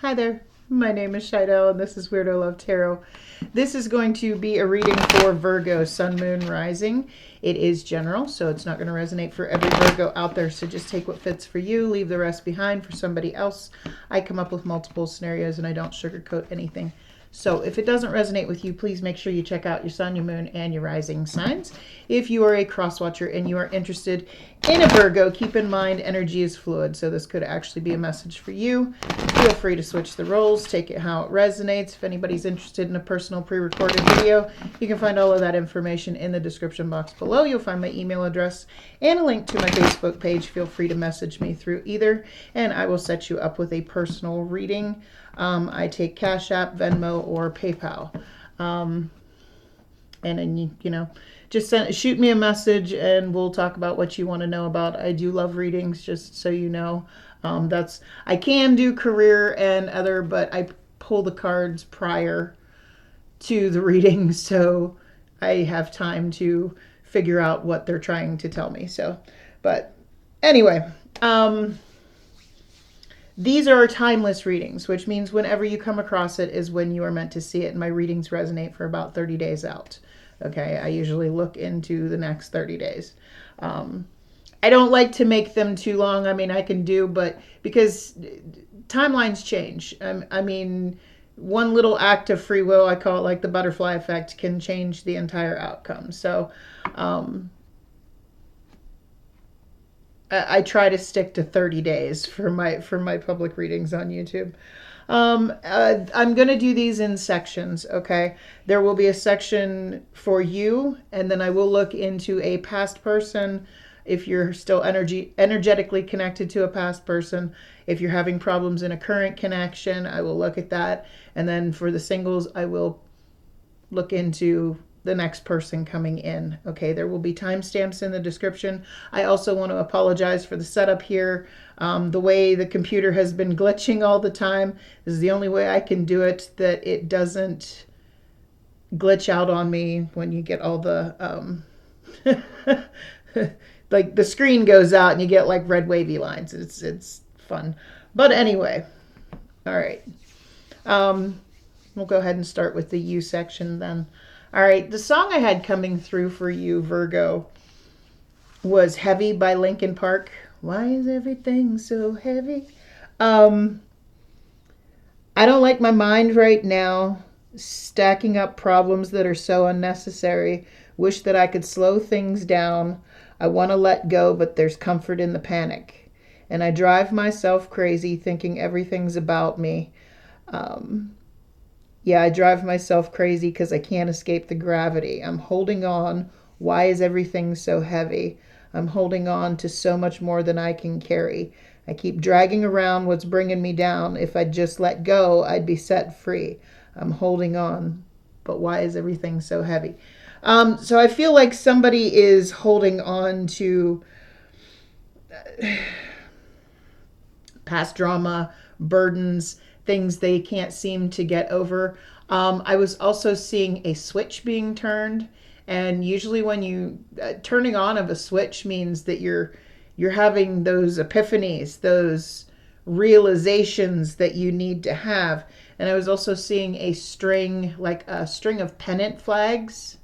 Hi there, my name is Shidell and this is Weirdo Love Tarot. This is going to be a reading for Virgo, Sun, Moon, Rising. It is general, so it's not going to resonate for every Virgo out there, so just take what fits for you, leave the rest behind for somebody else. I come up with multiple scenarios and I don't sugarcoat anything. So if it doesn't resonate with you, please make sure you check out your sun, your moon, and your rising signs. If you are a cross watcher and you are interested in a Virgo, keep in mind energy is fluid, so this could actually be a message for you. Feel free to switch the roles, take it how it resonates. If anybody's interested in a personal pre-recorded video, you can find all of that information in the description box below. You'll find my email address and a link to my Facebook page. Feel free to message me through either, and I will set you up with a personal reading. I take Cashapp, Venmo, or PayPal. And then, just shoot me a message and we'll talk about what you want to know about. I do love readings, just so you know. I can do career and other, but I pull the cards prior to the reading, so I have time to figure out what they're trying to tell me. But anyway, these are timeless readings, which means whenever you come across it is when you are meant to see it. And my readings resonate for about 30 days out. Okay, I usually look into the next 30 days. I don't like to make them too long. I mean, I can do, but because timelines change. I mean, one little act of free will, I call it like the butterfly effect, can change the entire outcome. So I try to stick to 30 days for my public readings on YouTube. I'm going to do these in sections, okay? There will be a section for you, and then I will look into a past person if you're still energetically connected to a past person. If you're having problems in a current connection, I will look at that. And then for the singles, I will look into the next person coming in. Okay, there will be timestamps in the description. I also want to apologize for the setup here. The way the computer has been glitching all the time. This is the only way I can do it that it doesn't glitch out on me when you get all the like the screen goes out and you get like red wavy lines. It's fun. But anyway, all right. We'll go ahead and start with the you section then. All right, the song I had coming through for you, Virgo, was Heavy by Linkin Park. Why is everything so heavy? I don't like my mind right now, stacking up problems that are so unnecessary. Wish that I could slow things down. I want to let go, but there's comfort in the panic. And I drive myself crazy thinking everything's about me. Yeah, I drive myself crazy because I can't escape the gravity. I'm holding on. Why is everything so heavy? I'm holding on to so much more than I can carry. I keep dragging around what's bringing me down. If I'd just let go, I'd be set free. I'm holding on. But why is everything so heavy? So I feel like somebody is holding on to past drama, burdens, things they can't seem to get over. I was also seeing a switch being turned, and usually when you turning on of a switch means that you're having those epiphanies, those realizations that you need to have. And I was also seeing a string, like a string of pennant flags.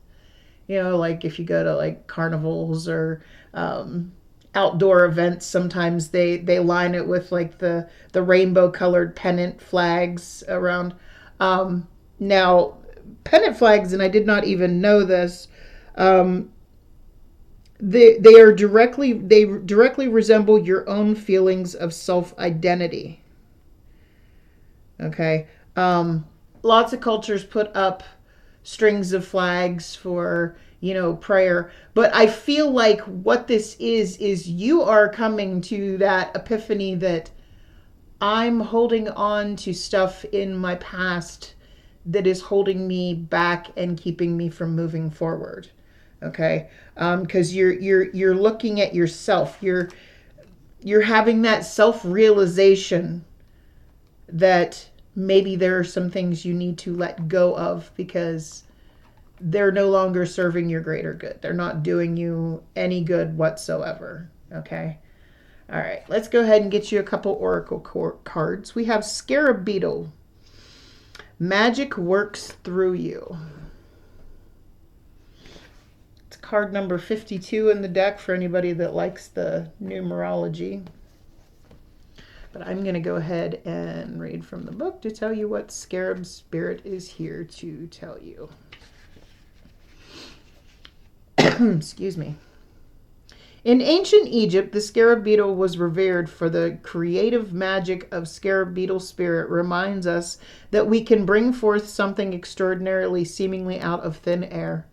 Like if you go to like carnivals or outdoor events, sometimes they line it with like the rainbow colored pennant flags around. Now pennant flags, and I did not even know this, they directly resemble your own feelings of self-identity. Okay. Lots of cultures put up strings of flags for prayer. But I feel like what this is you are coming to that epiphany that I'm holding on to stuff in my past that is holding me back and keeping me from moving forward. Okay? Because you're looking at yourself. You're having that self-realization that maybe there are some things you need to let go of because they're no longer serving your greater good. They're not doing you any good whatsoever. Okay? All right, let's go ahead and get you a couple oracle cards. We have Scarab Beetle. Magic works through you. It's card number 52 in the deck for anybody that likes the numerology. But I'm going to go ahead and read from the book to tell you what Scarab Spirit is here to tell you. Excuse me. In ancient Egypt, the scarab beetle was revered for the creative magic of scarab beetle spirit reminds us that we can bring forth something extraordinarily seemingly out of thin air.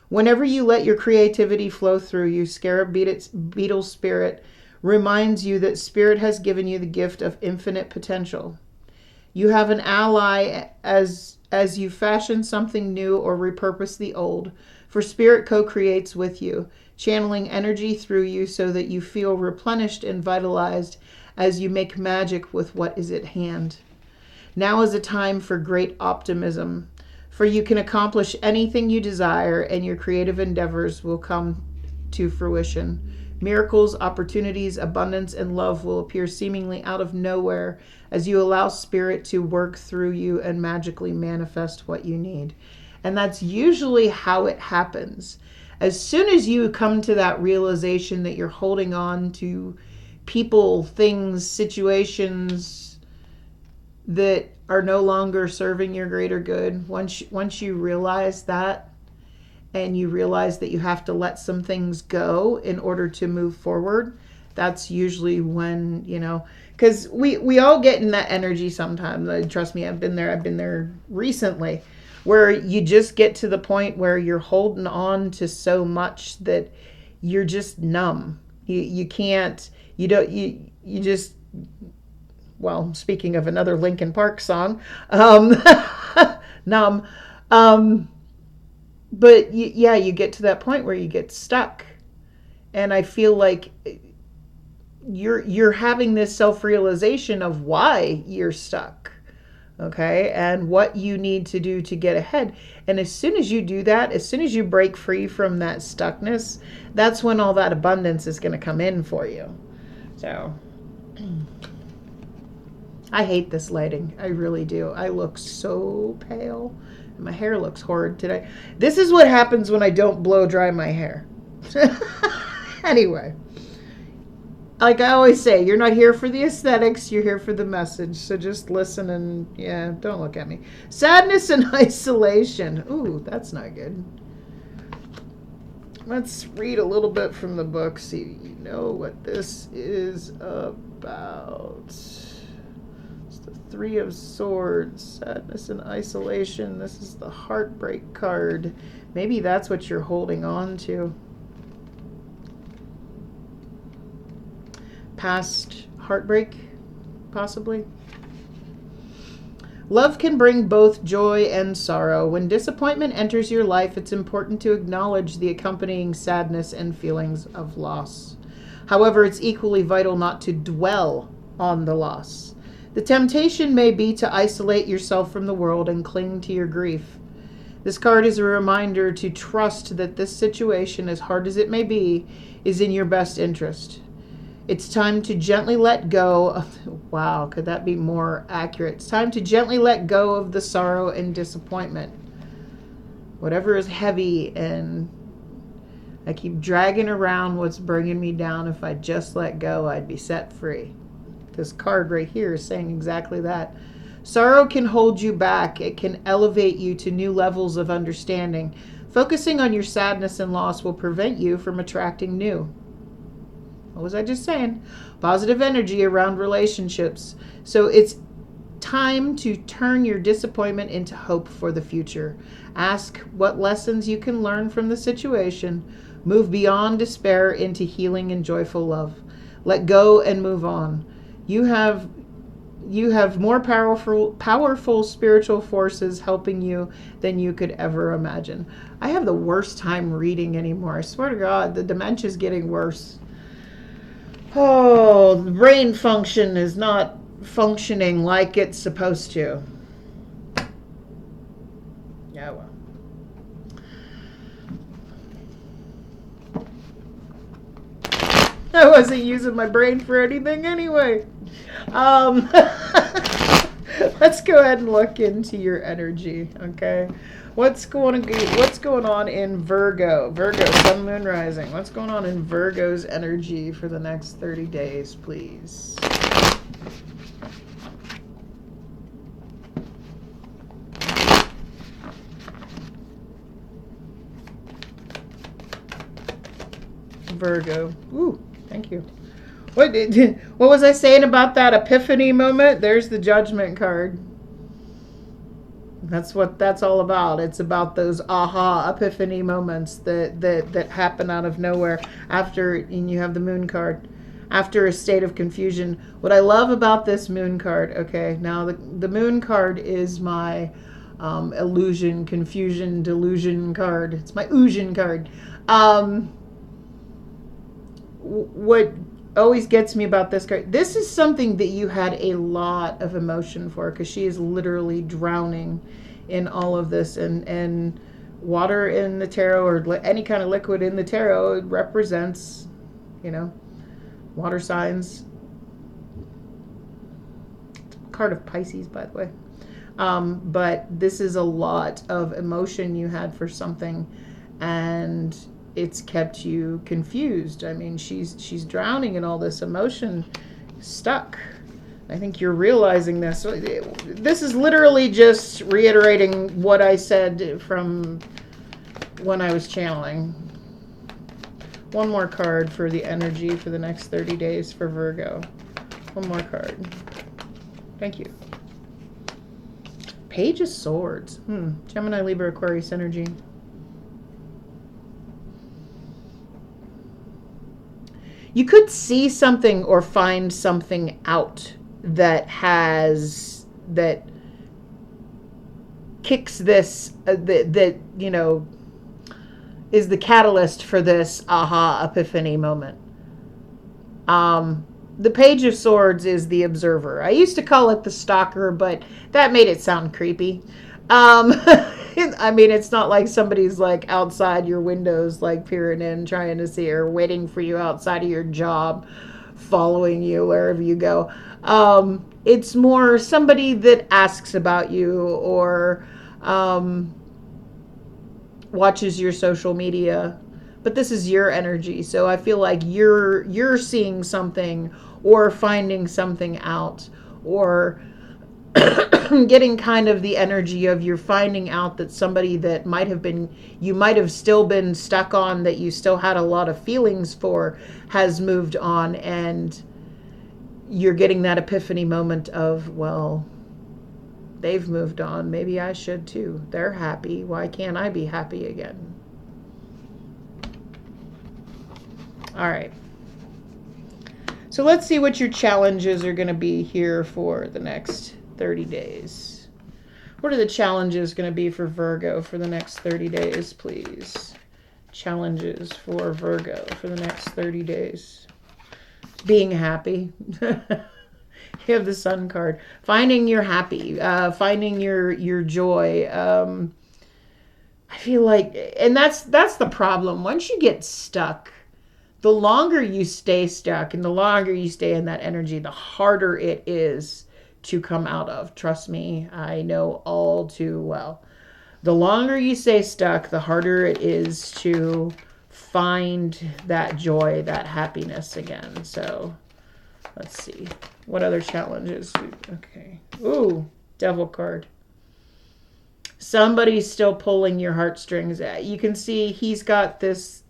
Whenever you let your creativity flow through you, scarab beetle spirit reminds you that spirit has given you the gift of infinite potential. You have an ally as you fashion something new or repurpose the old, for spirit co-creates with you, channeling energy through you so that you feel replenished and vitalized as you make magic with what is at hand. Now is a time for great optimism, for you can accomplish anything you desire and your creative endeavors will come to fruition. Miracles, opportunities, abundance, and love will appear seemingly out of nowhere as you allow spirit to work through you and magically manifest what you need. And that's usually how it happens. As soon as you come to that realization that you're holding on to people, things, situations that are no longer serving your greater good, once you realize that, and you realize that you have to let some things go in order to move forward, that's usually when, because we all get in that energy sometimes. Trust me, I've been there recently, where you just get to the point where you're holding on to so much that you're just numb. You can't, you just, well, speaking of another Linkin Park song, numb. But you get to that point where you get stuck. And I feel like you're having this self-realization of why you're stuck. Okay, and what you need to do to get ahead. And as soon as you do that, as soon as you break free from that stuckness, that's when all that abundance is going to come in for you. So I hate this lighting. I really do. I look so pale. My hair looks horrid today. This is what happens when I don't blow dry my hair. Anyway. Like I always say, you're not here for the aesthetics, you're here for the message. So just listen and, don't look at me. Sadness and isolation. Ooh, that's not good. Let's read a little bit from the book, see you know what this is about. It's the Three of Swords, sadness and isolation. This is the heartbreak card. Maybe that's what you're holding on to. Past heartbreak, possibly. Love can bring both joy and sorrow. When disappointment enters your life, it's important to acknowledge the accompanying sadness and feelings of loss. However, it's equally vital not to dwell on the loss. The temptation may be to isolate yourself from the world and cling to your grief. This card is a reminder to trust that this situation, as hard as it may be, is in your best interest. It's time to gently let go of, wow, could that be more accurate? It's time to gently let go of the sorrow and disappointment. Whatever is heavy and I keep dragging around what's bringing me down. If I just let go, I'd be set free. This card right here is saying exactly that. Sorrow can hold you back. It can elevate you to new levels of understanding. Focusing on your sadness and loss will prevent you from attracting new. What was I just saying? Positive energy around relationships. So it's time to turn your disappointment into hope for the future. Ask what lessons you can learn from the situation. Move beyond despair into healing and joyful love. Let go and move on. You have more powerful spiritual forces helping you than you could ever imagine. I have the worst time reading anymore. I swear to God, the dementia's getting worse. Oh, the brain function is not functioning like it's supposed to. Yeah, well. I wasn't using my brain for anything anyway. Let's go ahead and look into your energy, okay? What's going on in Virgo? Virgo, Sun, Moon, Rising. What's going on in Virgo's energy for the next 30 days, please? Virgo. Ooh, thank you. What was I saying about that epiphany moment? There's the Judgment card. That's what that's all about. It's about those aha epiphany moments that happen out of nowhere after, and you have the Moon card. After a state of confusion. What I love about this Moon card, okay, now the Moon card is my illusion, confusion, delusion card. It's my illusion card. What always gets me about this card, this is something that you had a lot of emotion for, because she is literally drowning in all of this, and water in the tarot, or any kind of liquid in the tarot, it represents, water signs. Card of Pisces, by the way. But this is a lot of emotion you had for something, and it's kept you confused. I mean, she's drowning in all this emotion, stuck. I think you're realizing this. This is literally just reiterating what I said from when I was channeling. One more card for the energy for the next 30 days for Virgo. One more card. Thank you. Page of Swords. Gemini, Libra, Aquarius energy. You could see something or find something out that kicks this, is the catalyst for this aha epiphany moment. The Page of Swords is the observer. I used to call it the stalker, but that made it sound creepy. I mean, it's not like somebody's like outside your windows, like peering in, trying to see, or waiting for you outside of your job, following you wherever you go. It's more somebody that asks about you, or watches your social media. But this is your energy, so I feel like you're seeing something, or finding something out, or getting kind of the energy of you're finding out that somebody that you might have still been stuck on, that you still had a lot of feelings for, has moved on, and you're getting that epiphany moment of, well, they've moved on, maybe I should too. They're happy, why can't I be happy again? All right. So let's see what your challenges are going to be here for the next 30 days. What are the challenges going to be for Virgo for the next 30 days, please? Challenges for Virgo for the next 30 days. Being happy. You have the Sun card. Finding your happy. Finding your joy. I feel like, and that's the problem. Once you get stuck, the longer you stay stuck and the longer you stay in that energy, the harder it is to come out of. Trust me, I know all too well. The longer you stay stuck, the harder it is to find that joy, that happiness again. So let's see. What other challenges? Okay. Ooh, Devil card. Somebody's still pulling your heartstrings. You can see he's got this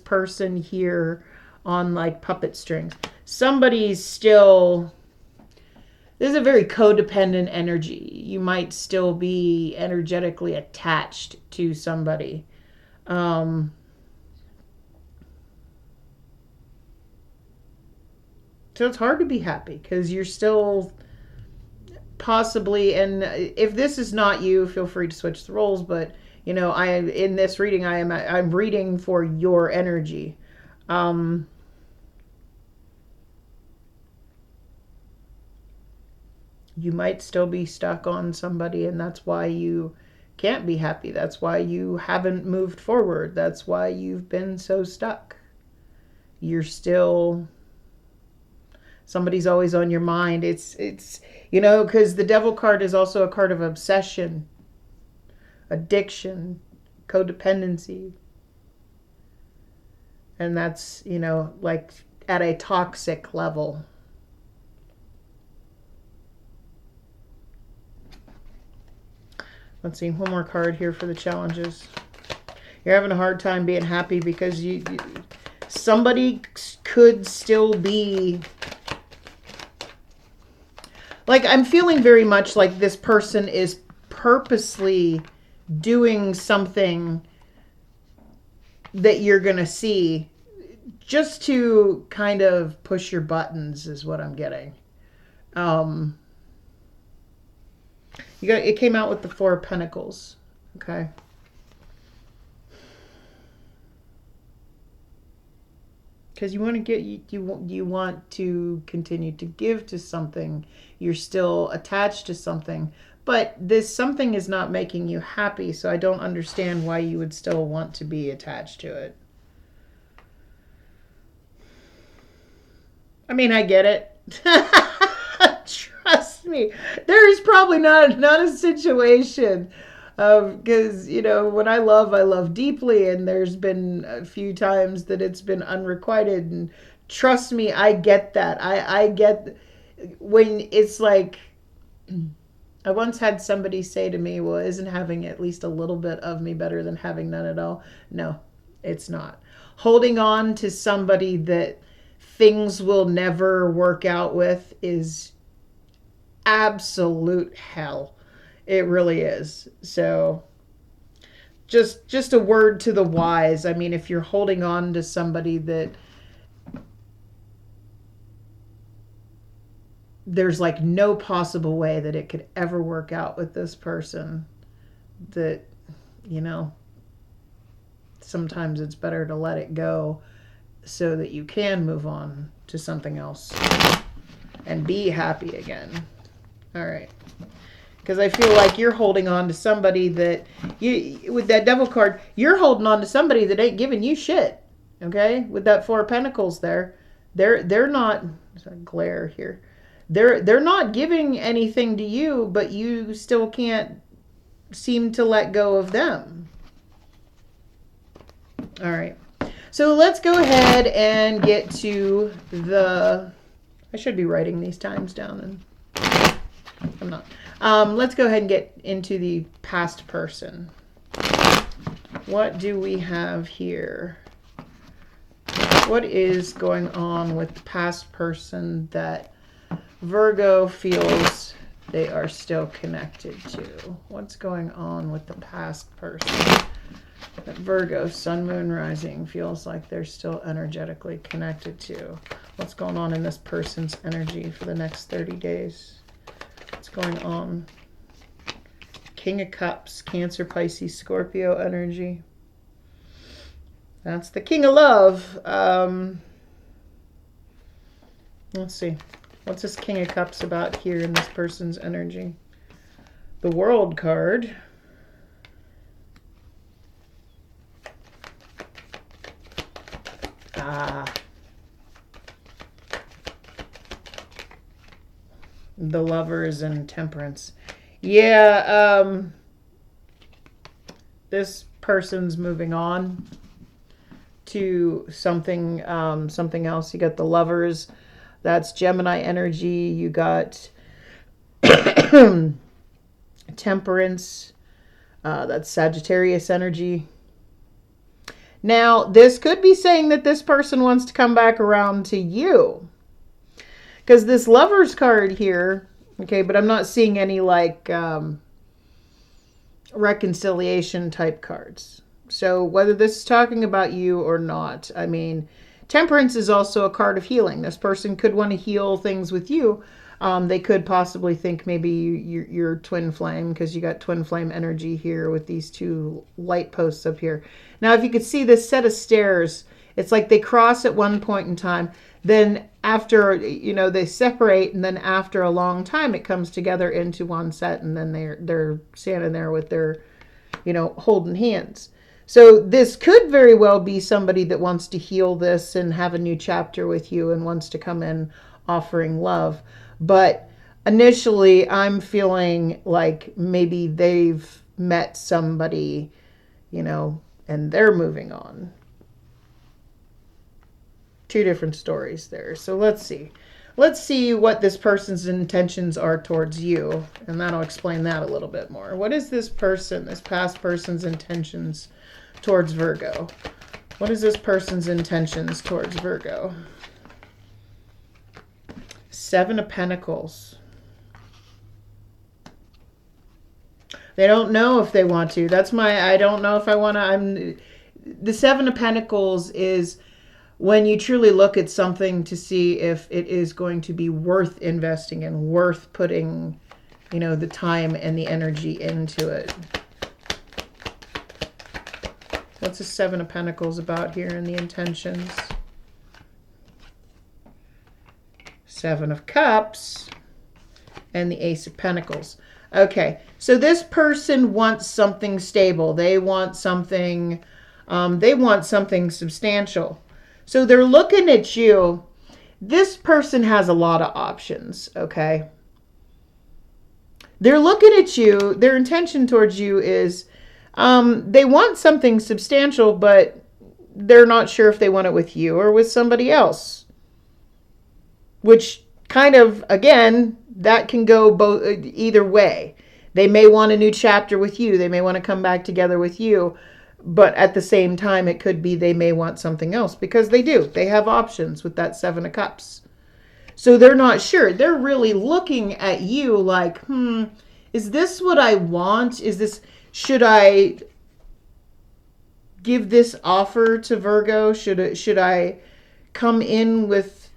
person here on like puppet strings. Somebody's still, this is a very codependent energy. You might still be energetically attached to somebody. So it's hard to be happy because you're still possibly, and if this is not you, feel free to switch the roles, but in this reading, I'm reading for your energy. You might still be stuck on somebody, and that's why you can't be happy. That's why you haven't moved forward. That's why you've been so stuck. You're still, somebody's always on your mind. It's, you know, because the Devil card is also a card of obsession, addiction, codependency. And that's, you know, like at a toxic level. Let's see, one more card here for the challenges. You're having a hard time being happy because somebody could still be, like, I'm feeling very much like this person is purposely doing something that you're going to see just to kind of push your buttons is what I'm getting. It came out with the Four of Pentacles. Okay. Because you want to get, you want to continue to give to something. You're still attached to something. But this something is not making you happy, so I don't understand why you would still want to be attached to it. I mean, I get it. Trust me. There is probably not a situation because, you know, when I love deeply, and there's been a few times that it's been unrequited, and trust me, I get that. I get when it's like, I once had somebody say to me, well, isn't having at least a little bit of me better than having none at all? No, it's not. Holding on to somebody that things will never work out with is absolute hell. It really is. So just a word to the wise. I mean, if you're holding on to somebody that there's like no possible way that it could ever work out with this person, that, you know, sometimes it's better to let it go so that you can move on to something else and be happy again. All right. Because I feel like you're holding on to somebody that, with that Devil card, you're holding on to somebody that ain't giving you shit. Okay? With that Four of Pentacles there, they're not, there's a glare here. They're not giving anything to you, but you still can't seem to let go of them. All right. So let's go ahead and get to the, I should be writing these times down, and I'm not. Let's go ahead and get into the past person. What do we have here? What is going on with the past person that Virgo feels they are still connected to? What's going on with the past person that Virgo, Sun, Moon, Rising feels like they're still energetically connected to? What's going on in this person's energy for the next 30 days? What's going on? King of Cups, Cancer, Pisces, Scorpio energy. That's the King of Love. Let's see. What's this King of Cups about here in this person's energy? The World card. The Lovers and Temperance. Yeah, this person's moving on to something something else. You got the Lovers. That's Gemini energy. You got Temperance. That's Sagittarius energy. Now, this could be saying that this person wants to come back around to you. Because this Lovers card here, okay, but I'm not seeing any like reconciliation type cards. So whether this is talking about you or not, I mean, Temperance is also a card of healing. This person could want to heal things with you. They could possibly think maybe you're twin flame, because you got twin flame energy here with these two light posts up here. Now, if you could see this set of stairs, it's like they cross at one point in time. Then after, you know, they separate, and then after a long time, it comes together into one set, and then they're standing there with their, you know, holding hands. So this could very well be somebody that wants to heal this and have a new chapter with you and wants to come in offering love. But initially, I'm feeling like maybe they've met somebody, and they're moving on. Two different stories there. So let's see. Let's see what this person's intentions are towards you, and that'll explain that a little bit more. What is this past person's intentions towards Virgo? What is this person's intentions towards Virgo? Seven of Pentacles. They don't know if they want to. I don't know if I want to. The Seven of Pentacles is when you truly look at something to see if it is going to be worth investing in, worth putting, the time and the energy into it. What's the Seven of Pentacles about here in the intentions? Seven of Cups and the Ace of Pentacles. Okay, so this person wants something stable. They want something substantial. So they're looking at you. This person has a lot of options, okay? They're looking at you. Their intention towards you is they want something substantial, but they're not sure if they want it with you or with somebody else. Which kind of, again, that can go either way. They may want a new chapter with you. They may want to come back together with you. But at the same time, it could be they may want something else, because they do. They have options with that Seven of Cups. So they're not sure. They're really looking at you like, is this what I want? Should I give this offer to Virgo? Should I come in with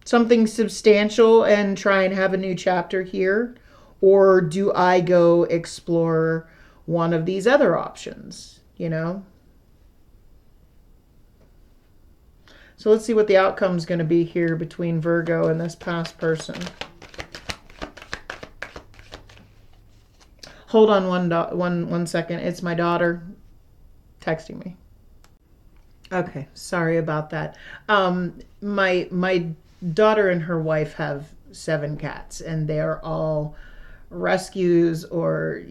something substantial and try and have a new chapter here? Or do I go explore one of these other options, So let's see what the outcome is going to be here between Virgo and this past person. Hold on one second. It's my daughter texting me. Okay, sorry about that. My daughter and her wife have 7 cats, and they are all rescues or,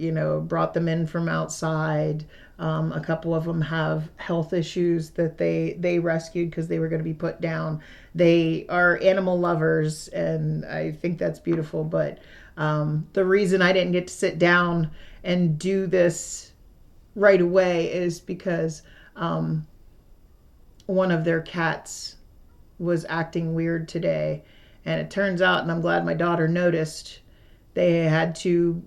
brought them in from outside. A couple of them have health issues that they rescued because they were going to be put down. They are animal lovers, and I think that's beautiful. But the reason I didn't get to sit down and do this right away is because one of their cats was acting weird today. And it turns out, and I'm glad my daughter noticed, they had to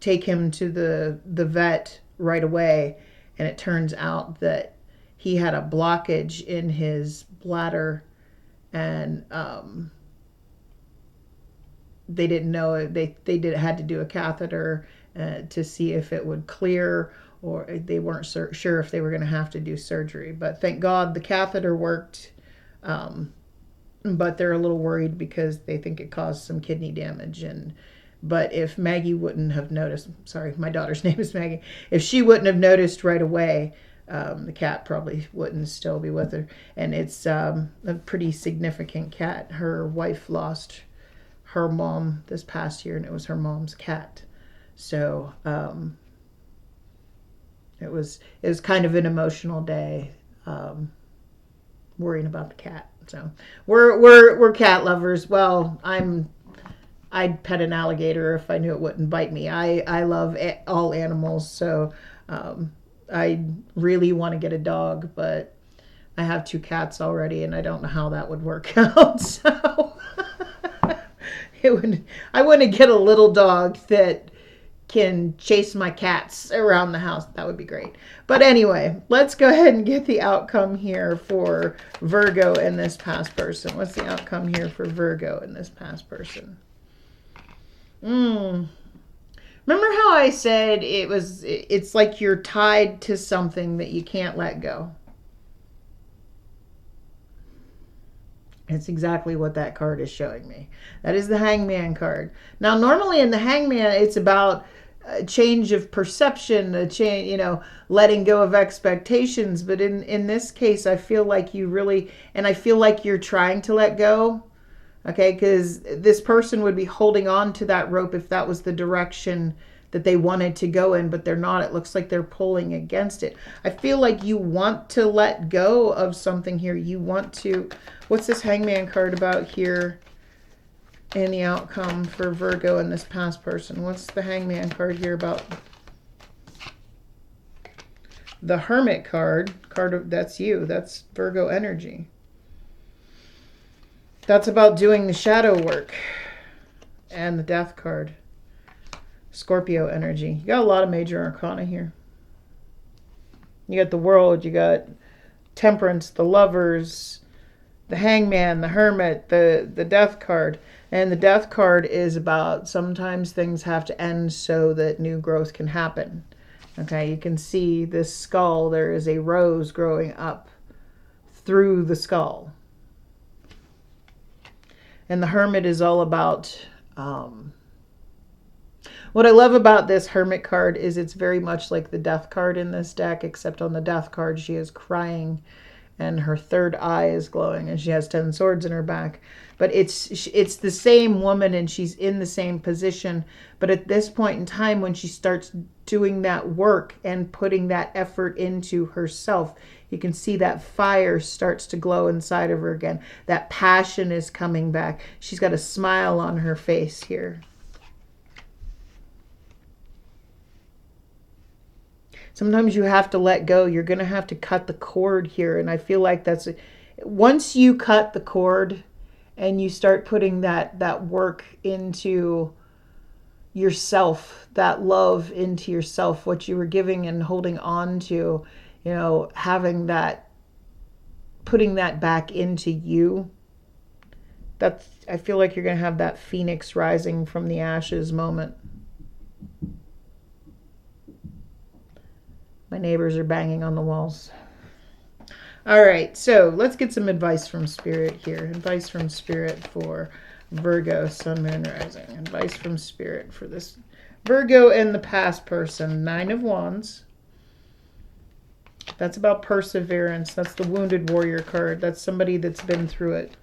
take him to the vet right away. And it turns out that he had a blockage in his bladder, and they didn't know. They had to do a catheter to see if it would clear, or they weren't sure if they were going to have to do surgery. But thank God the catheter worked. But they're a little worried because they think it caused some kidney damage. But if Maggie wouldn't have noticed, sorry, my daughter's name is Maggie. If she wouldn't have noticed right away, the cat probably wouldn't still be with her. And it's a pretty significant cat. Her wife lost her mom this past year, and it was her mom's cat. So it was kind of an emotional day, worrying about the cat. So we're cat lovers. Well, I'd pet an alligator if I knew it wouldn't bite me. I love all animals, so I really want to get a dog, but I have 2 cats already, and I don't know how that would work out. So I want to get a little dog that can chase my cats around the house. That would be great. But anyway, let's go ahead and get the outcome here for Virgo and this past person. What's the outcome here for Virgo and this past person? Remember how I said it's like you're tied to something that you can't let go? It's exactly what that card is showing me. That is the Hangman card. Now, normally in the Hangman, it's about a change of perception, a change, letting go of expectations. But in this case, I feel like you really, and I feel like you're trying to let go. Okay, because this person would be holding on to that rope if that was the direction that they wanted to go in, but they're not. It looks like they're pulling against it. I feel like you want to let go of something here. You want to, what's this Hangman card about here in the outcome for Virgo and this past person? What's the Hangman card here about? The Hermit card that's you. That's Virgo energy. That's about doing the shadow work. And the Death card. Scorpio energy. You got a lot of major arcana here. You got the World. You got Temperance, the Lovers, the Hangman, the Hermit, the Death card. And the Death card is about sometimes things have to end so that new growth can happen. Okay, you can see this skull. There is a rose growing up through the skull. And the Hermit is all about, what I love about this Hermit card is it's very much like the Death card in this deck, except on the Death card she is crying and her third eye is glowing and she has 10 swords in her back. But it's the same woman and she's in the same position. But at this point in time, when she starts doing that work and putting that effort into herself, you can see that fire starts to glow inside of her again. That passion is coming back. She's got a smile on her face here. Sometimes you have to let go. You're going to have to cut the cord here. And I feel like that's, once you cut the cord and you start putting that work into yourself, that love into yourself, what you were giving and holding on to, having that, putting that back into you, that's, I feel like you're going to have that phoenix rising from the ashes moment. My neighbors are banging on the walls. All right, so let's get some advice from Spirit here. Advice from Spirit for Virgo, Sun, Moon, Rising. Advice from Spirit for this Virgo and the past person. 9 of Wands. That's about perseverance. That's the Wounded Warrior card. That's somebody that's been through it.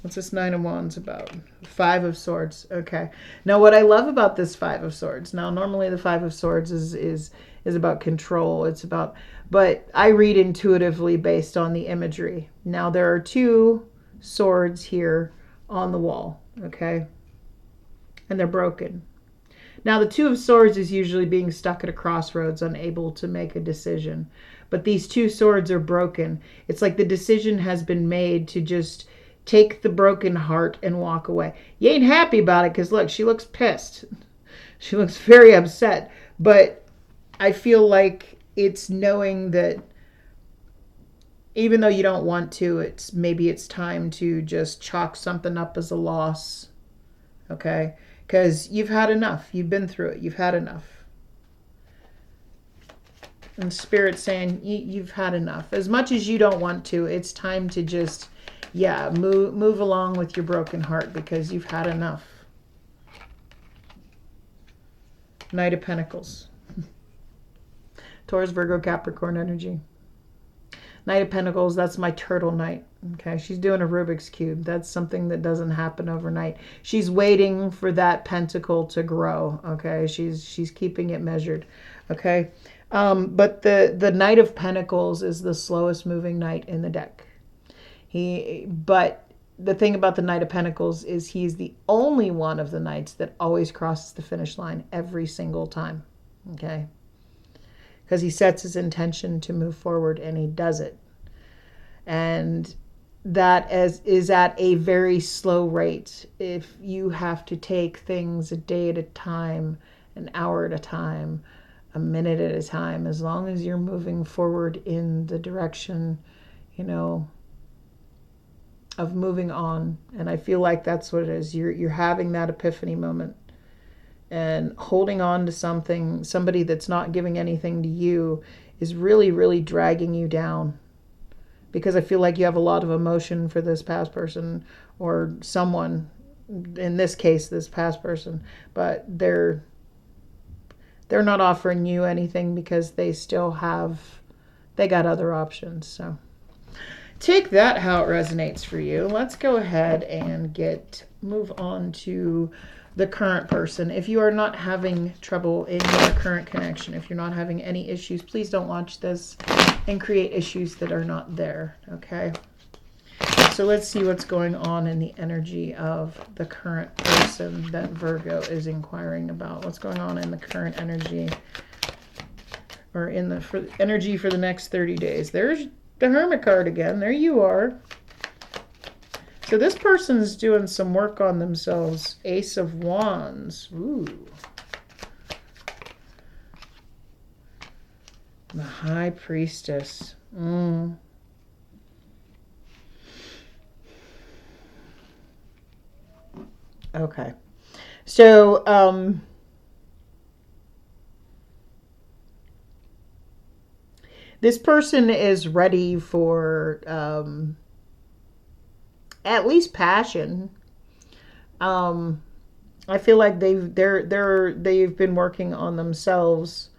What's this 9 of Wands about? 5 of Swords. Okay. Now, what I love about this 5 of Swords, now normally the 5 of Swords is about control. It's about, but I read intuitively based on the imagery. Now, there are 2 swords here on the wall, okay? And they're broken. Now, the 2 of Swords is usually being stuck at a crossroads, unable to make a decision. But these 2 swords are broken. It's like the decision has been made to just take the broken heart and walk away. You ain't happy about it because, look, she looks pissed. She looks very upset. But I feel like it's knowing that even though you don't want to, maybe it's time to just chalk something up as a loss. Okay? Because you've had enough. You've been through it. You've had enough. And Spirit's saying, you've had enough. As much as you don't want to, it's time to just, move along with your broken heart because you've had enough. Knight of Pentacles. Taurus, Virgo, Capricorn energy. Knight of Pentacles, that's my turtle knight. Okay, she's doing a Rubik's Cube. That's something that doesn't happen overnight. She's waiting for that pentacle to grow. Okay, she's keeping it measured. Okay, but the Knight of Pentacles is the slowest moving knight in the deck. But the thing about the Knight of Pentacles is he's the only one of the knights that always crosses the finish line every single time. Okay. Because he sets his intention to move forward and he does it. And that is at a very slow rate. If you have to take things a day at a time, an hour at a time, a minute at a time, as long as you're moving forward in the direction, of moving on. And I feel like that's what it is. You're having that epiphany moment. And holding on to somebody that's not giving anything to you is really, really dragging you down. Because I feel like you have a lot of emotion for this past person or someone, in this case, this past person. But they're they're not offering you anything because they got other options. So take that how it resonates for you. Let's go ahead and move on to the current person. If you are not having trouble in your current connection, if you're not having any issues, please don't watch this and create issues that are not there, okay? So let's see what's going on in the energy of the current person that Virgo is inquiring about. What's going on in the current energy, or in the energy for the next 30 days. There's the Hermit card again. There you are. So this person's doing some work on themselves. Ace of Wands. Ooh. The High Priestess. Okay. So, this person is ready for, at least passion. I feel like they've been working on themselves.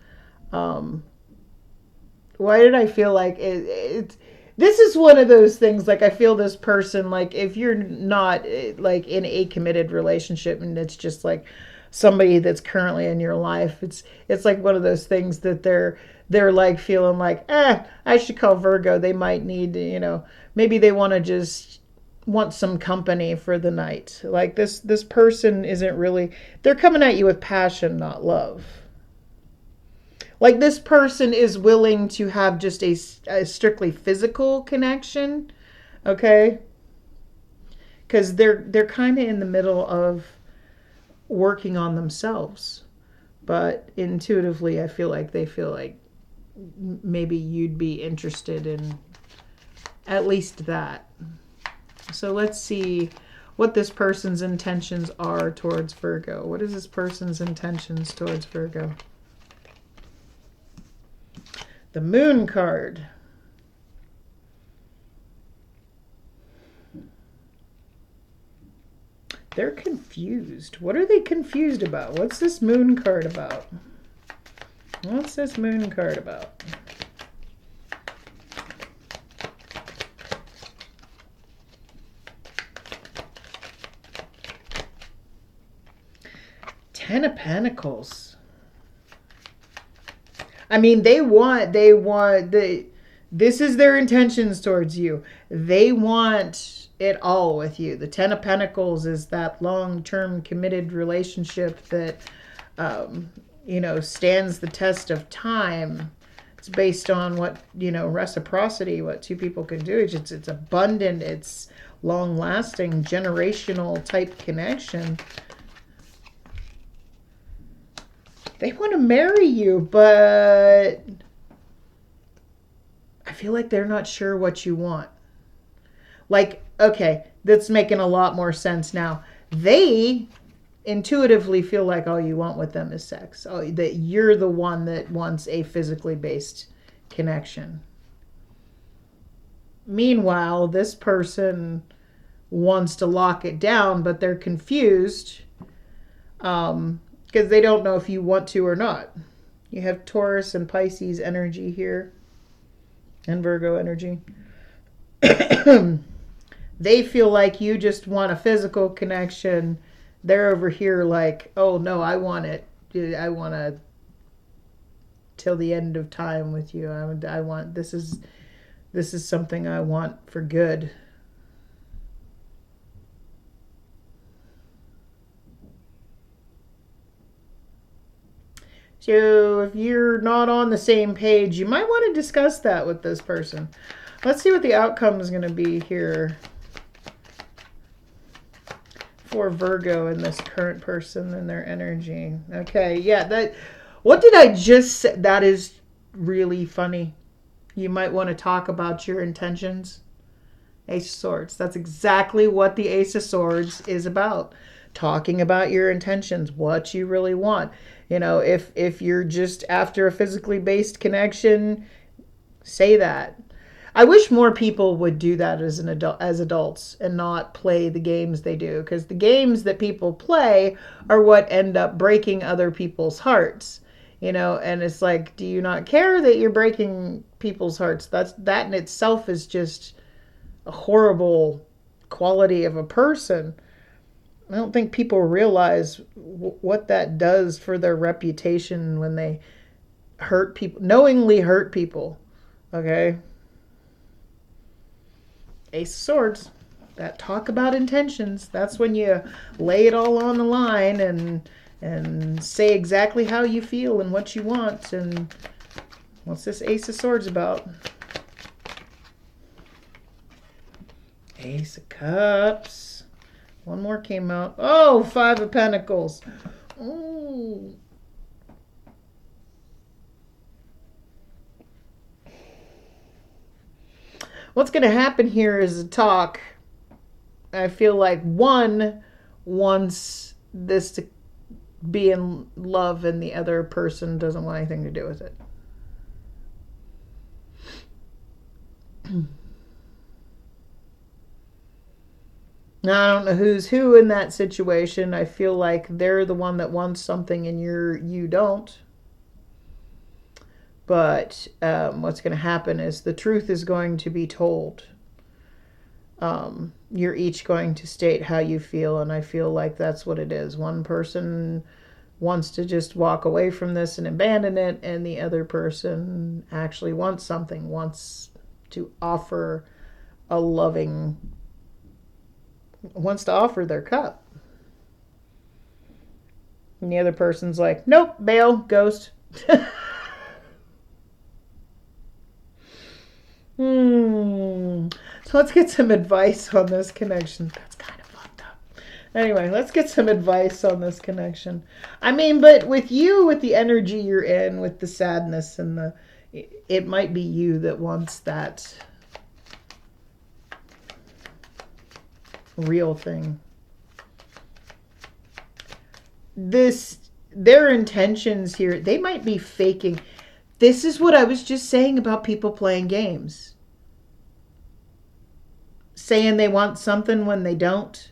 Why did I feel like this is one of those things, like, I feel this person, like, if you're not like in a committed relationship and it's just like somebody that's currently in your life, it's like one of those things that they're like feeling like, I should call Virgo. They might need, maybe they want some company for the night. Like this person isn't really, they're coming at you with passion, not love. Like this person is willing to have just a strictly physical connection, okay? Because they're kind of in the middle of working on themselves. But intuitively, I feel like they feel like maybe you'd be interested in at least that. So let's see what this person's intentions are towards Virgo. What is this person's intentions towards Virgo? The Moon card. They're confused. What are they confused about? What's this Moon card about? What's this Moon card about? Ten of Pentacles. I mean, this is their intentions towards you. They want it all with you. The Ten of Pentacles is that long-term committed relationship that, stands the test of time. It's based on what, reciprocity, what two people can do. It's abundant, it's long-lasting, generational type connection. They want to marry you, but I feel like they're not sure what you want. Like, okay, that's making a lot more sense now. They intuitively feel like all you want with them is sex. That you're the one that wants a physically based connection. Meanwhile, this person wants to lock it down, but they're confused. Because they don't know if you want to or not. You have Taurus and Pisces energy here. And Virgo energy. They feel like you just want a physical connection. They're over here like, oh no, I want it. I want to till the end of time with you. I want, this is something I want for good. So if you're not on the same page, you might want to discuss that with this person. Let's see what the outcome is going to be here for Virgo and this current person and their energy. Okay, yeah, what did I just say? That is really funny. You might want to talk about your intentions. Ace of Swords. That's exactly what the Ace of Swords is about. Talking about your intentions, what you really want. If you're just after a physically based connection, say that. I wish more people would do that as adults and not play the games they do, because the games that people play are what end up breaking other people's hearts. You know, and it's like, do you not care that you're breaking people's hearts? That in itself is just a horrible quality of a person. I don't think people realize what that does for their reputation when they hurt people, knowingly hurt people. Okay? Ace of Swords. That talk about intentions. That's when you lay it all on the line and say exactly how you feel and what you want. And what's this Ace of Swords about? Ace of Cups. One more came out. Oh, Five of Pentacles. Ooh. What's going to happen here is a talk. I feel like one wants this to be in love and the other person doesn't want anything to do with it. Now, I don't know who's who in that situation. I feel like they're the one that wants something and you don't. But what's going to happen is the truth is going to be told. You're each going to state how you feel, and I feel like that's what it is. One person wants to just walk away from this and abandon it, and the other person actually wants something, wants to offer a loving, wants to offer their cup. And the other person's like, nope, bail, ghost. So let's get some advice on this connection. That's kind of fucked up. Anyway, let's get some advice on this connection. I mean, but with you, with the energy you're in, with the sadness and it might be you that wants that real thing. Their intentions here, they might be faking. This is what I was just saying about people playing games. Saying they want something when they don't.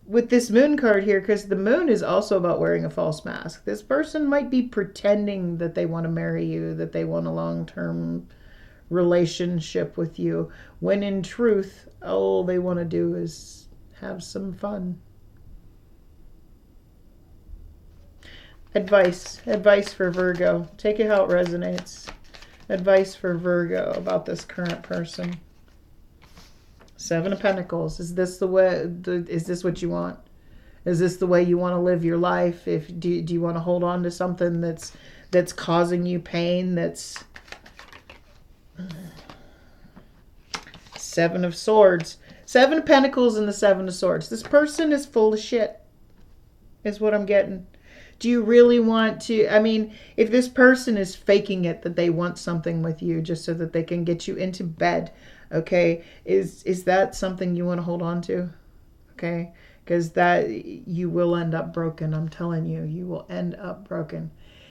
With this moon card here, because the moon is also about wearing a false mask. This person might be pretending that they want to marry you, that they want a long-term relationship with you, when in truth, all they want to do is have some fun. Advice for Virgo. Take it how it resonates. Advice for Virgo about this current person. Seven of Pentacles. Is this the way? Is this what you want? Is this the way you want to live your life? Do you want to hold on to something that's causing you pain? That's Seven of Swords. Seven of Pentacles and the Seven of Swords. This person is full of shit, is what I'm getting. Do you really want to? I mean, if this person is faking it that they want something with you just so that they can get you into bed, okay, is that something you want to hold on to? Okay, because that you will end up broken. I'm telling you, you will end up broken.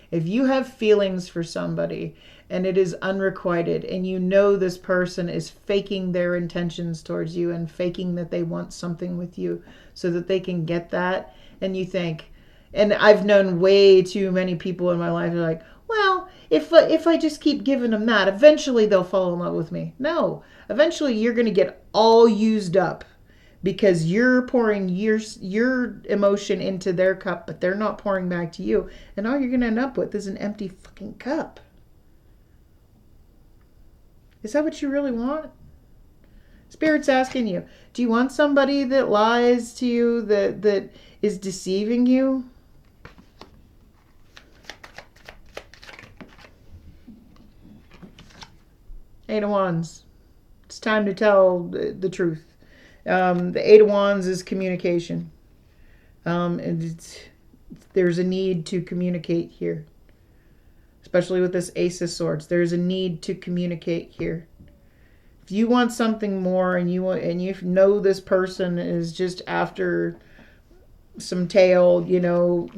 If you have feelings for somebody and it is unrequited and you know this person is faking their intentions towards you and faking that they want something with you so that they can get that, and you think, and I've known way too many people in my life who are like, well, if I just keep giving them that, eventually they'll fall in love with me. No, eventually you're going to get all used up because you're pouring your emotion into their cup, but they're not pouring back to you. And all you're going to end up with is an empty fucking cup. Is that what you really want? Spirit's asking you, do you want somebody that lies to you, that is deceiving you? Eight of Wands. It's time to tell the truth. The Eight of Wands is communication. There's a need to communicate here. Especially with this Ace of Swords. There's a need to communicate here. If you want something more and you know this person is just after some tail, you know,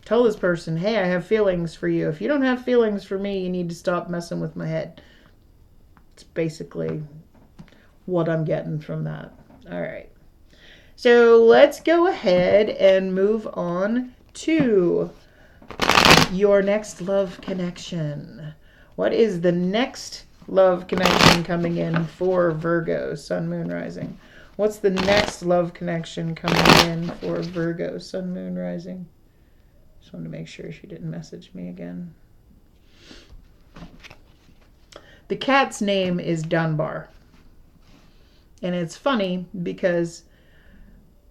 tell this person, hey, I have feelings for you. If you don't have feelings for me, you need to stop messing with my head. It's basically what I'm getting from that. All right. So let's go ahead and move on to Your next love connection. What is the next love connection coming in for Virgo, Sun, Moon, Rising? What's the next love connection coming in for Virgo, Sun, Moon, Rising? Just wanted to make sure she didn't message me again. The cat's name is Dunbar. And it's funny because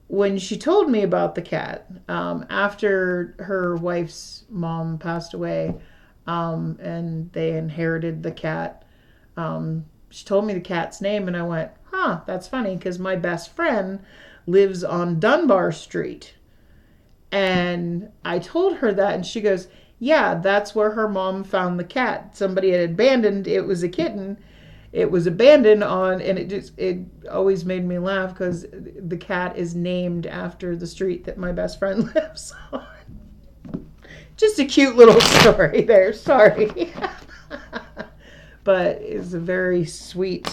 when she told me about the cat, after her wife's mom passed away, and they inherited the cat, she told me the cat's name, and I went, huh, that's funny, because my best friend lives on Dunbar Street. And I told her that, and she goes, yeah, that's where her mom found the cat. Somebody had abandoned, it was a kitten. It was abandoned on, and it always made me laugh because the cat is named after the street that my best friend lives on. Just a cute little story there, sorry. But it's a very sweet,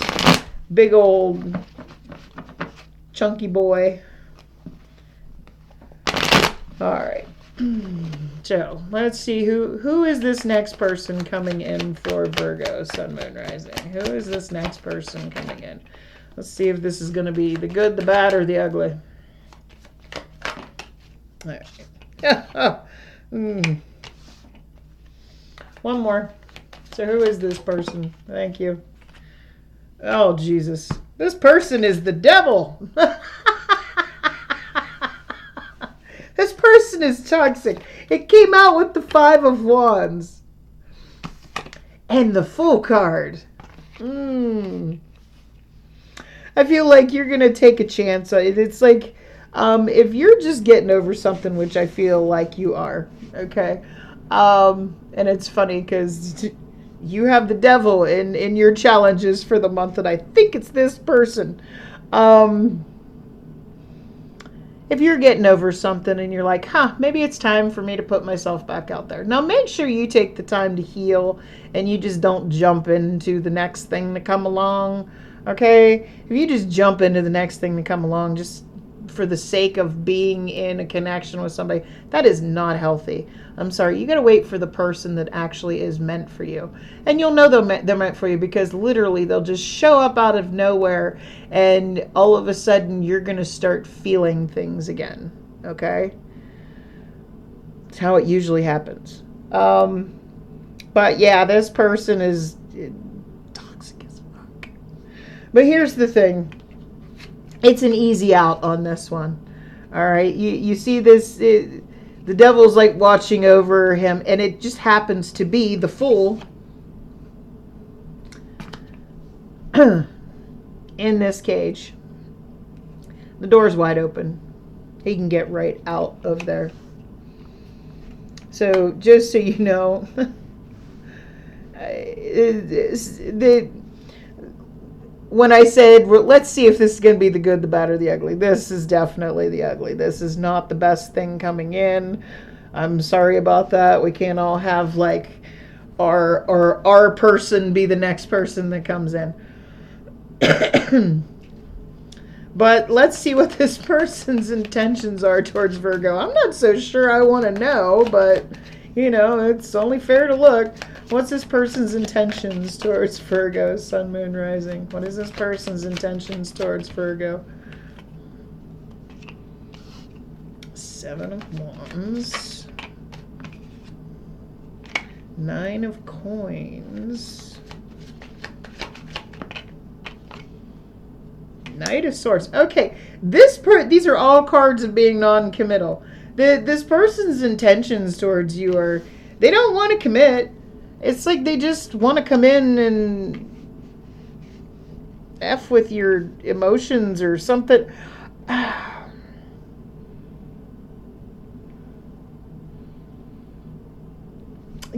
big old, chunky boy. All right. So let's see who is this next person coming in for Virgo, Sun, Moon, Rising. Who is this next person coming in? Let's see if this is going to be the good, the bad, or the ugly. All right. One more. So who is this person? Thank you. Oh, Jesus. This person is the devil. This person is toxic. It came out with the 5 of Wands. And the Fool card. I feel like you're going to take a chance. It's like, if you're just getting over something, which I feel like you are, okay? And it's funny because you have the devil in your challenges for the month, and I think it's this person. If you're getting over something and you're like, maybe it's time for me to put myself back out there. Now, make sure you take the time to heal and you just don't jump into the next thing to come along, okay? If you just jump into the next thing to come along just for the sake of being in a connection with somebody, that is not healthy. I'm sorry. You got to wait for the person that actually is meant for you. And you'll know they're meant for you because literally they'll just show up out of nowhere and all of a sudden you're going to start feeling things again. Okay? That's how it usually happens. But yeah, this person is toxic as fuck. But here's the thing. It's an easy out on this one. All right? You see this... The devil's like watching over him, and it just happens to be the Fool in this cage. The door's wide open. He can get right out of there. So just so you know, when I said, let's see if this is going to be the good, the bad, or the ugly, this is definitely the ugly. This is not the best thing coming in. I'm sorry about that. We can't all have like our person be the next person that comes in. But let's see what this person's intentions are towards Virgo. I'm not so sure I want to know, but you know, it's only fair to look. What's this person's intentions towards Virgo, Sun, Moon, Rising? What is this person's intentions towards Virgo? 7 of Wands. 9 of Coins. Knight of Swords. Okay, these are all cards of being non-committal. This person's intentions towards you are, they don't want to commit. It's like they just want to come in and F with your emotions or something.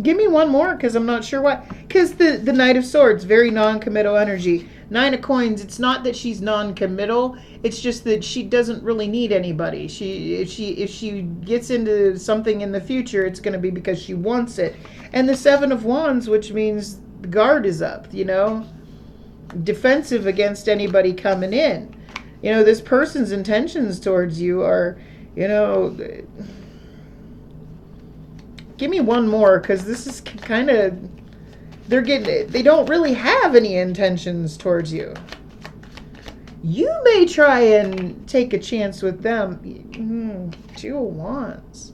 Give me one more because I'm not sure why. Because the Knight of Swords, very non-committal energy. 9 of Coins, it's not that she's non-committal. It's just that she doesn't really need anybody. If she gets into something in the future, it's going to be because she wants it. And the 7 of Wands, which means the guard is up, you know. Defensive against anybody coming in. You know, this person's intentions towards you are, you know, Give me one more, because this is kind of, they don't really have any intentions towards you. You may try and take a chance with them. 2 of Wands.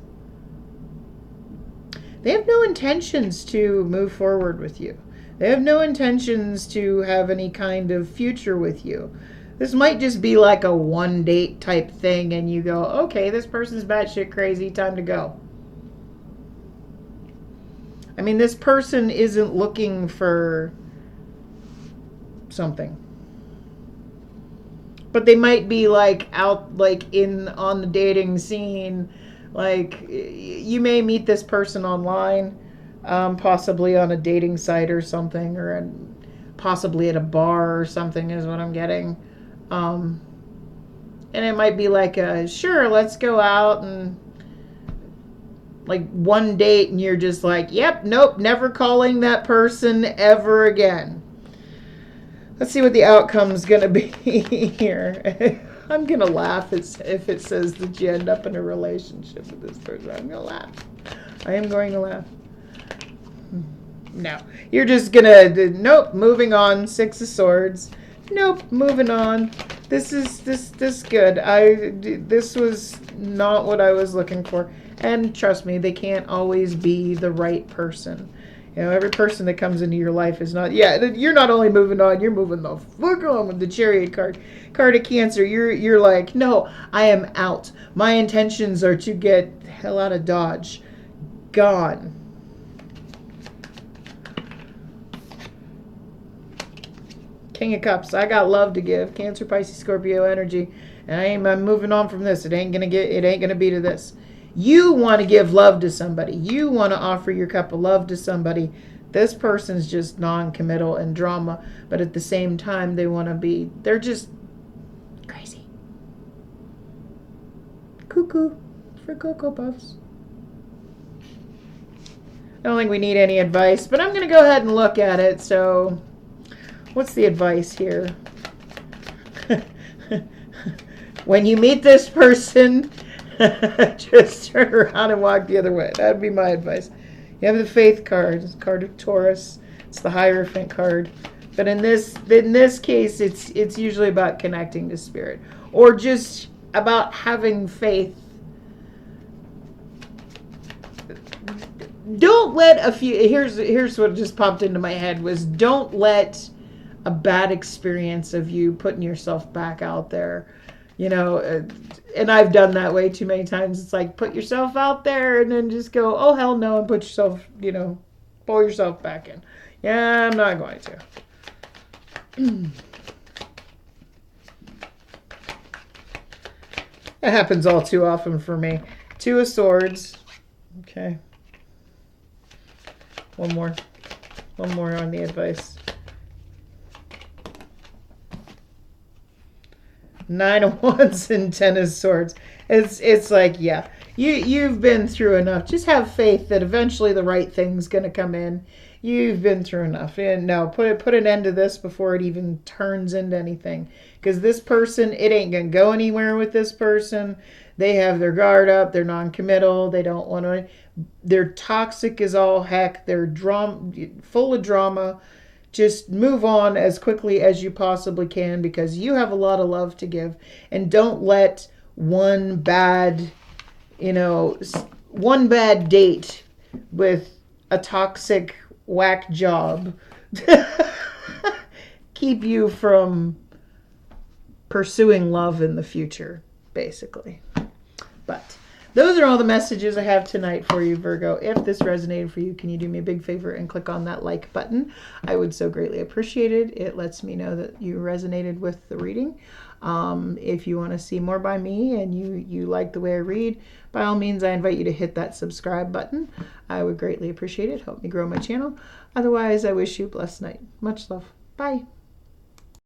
They have no intentions to move forward with you. They have no intentions to have any kind of future with you. This might just be like a one date type thing, and you go, okay, this person's batshit crazy, time to go. I mean, this person isn't looking for something. But they might be like out like on the dating scene. Like, you may meet this person online, possibly on a dating site or something, or possibly at a bar or something is what I'm getting. And it might be like, sure, let's go out and like one date, and you're just like, yep, nope, never calling that person ever again. Let's see what the outcome's going to be here. I'm going to laugh if it says that you end up in a relationship with this person. I'm going to laugh. I am going to laugh. No. You're just going to, nope, moving on. 6 of Swords. Nope, moving on. This good. This was not what I was looking for. And trust me, they can't always be the right person. You know, every person that comes into your life is not, you're not only moving on, you're moving the fuck on with the Chariot card. Card of Cancer, you're like, no, I am out. My intentions are to get the hell out of Dodge. Gone. King of Cups, I got love to give. Cancer, Pisces, Scorpio energy. And I'm moving on from this. It ain't gonna be to this. You want to give love to somebody. You want to offer your cup of love to somebody. This person's just non-committal and drama, but at the same time, they're just crazy. Cuckoo for Cocoa Puffs. I don't think we need any advice, but I'm going to go ahead and look at it. So, what's the advice here? When you meet this person, just turn around and walk the other way. That'd be my advice. You have the Faith card. It's the card of Taurus. It's the Hierophant card. But in this case, it's usually about connecting to spirit, or just about having faith. Don't let here's what just popped into my head was, don't let a bad experience of you putting yourself back out there. You know, and I've done that way too many times. It's like, put yourself out there and then just go, oh, hell no, and put yourself, pull yourself back in. Yeah, I'm not going to. That happens all too often for me. 2 of Swords. Okay. One more on the advice. 9 of Wands and 10 of Swords. It's like, yeah, you've been through enough. Just have faith that eventually the right thing's going to come in. You've been through enough. And no, put an end to this before it even turns into anything. Because this person, it ain't going to go anywhere with this person. They have their guard up. They're non-committal. They don't want to. They're toxic as all heck. They're full of drama. Just move on as quickly as you possibly can, because you have a lot of love to give. And don't let one bad date with a toxic whack job keep you from pursuing love in the future, basically. But those are all the messages I have tonight for you, Virgo. If this resonated for you, can you do me a big favor and click on that like button? I would so greatly appreciate it. It lets me know that you resonated with the reading. If you want to see more by me and you like the way I read, by all means, I invite you to hit that subscribe button. I would greatly appreciate it. Help me grow my channel. Otherwise, I wish you a blessed night. Much love. Bye.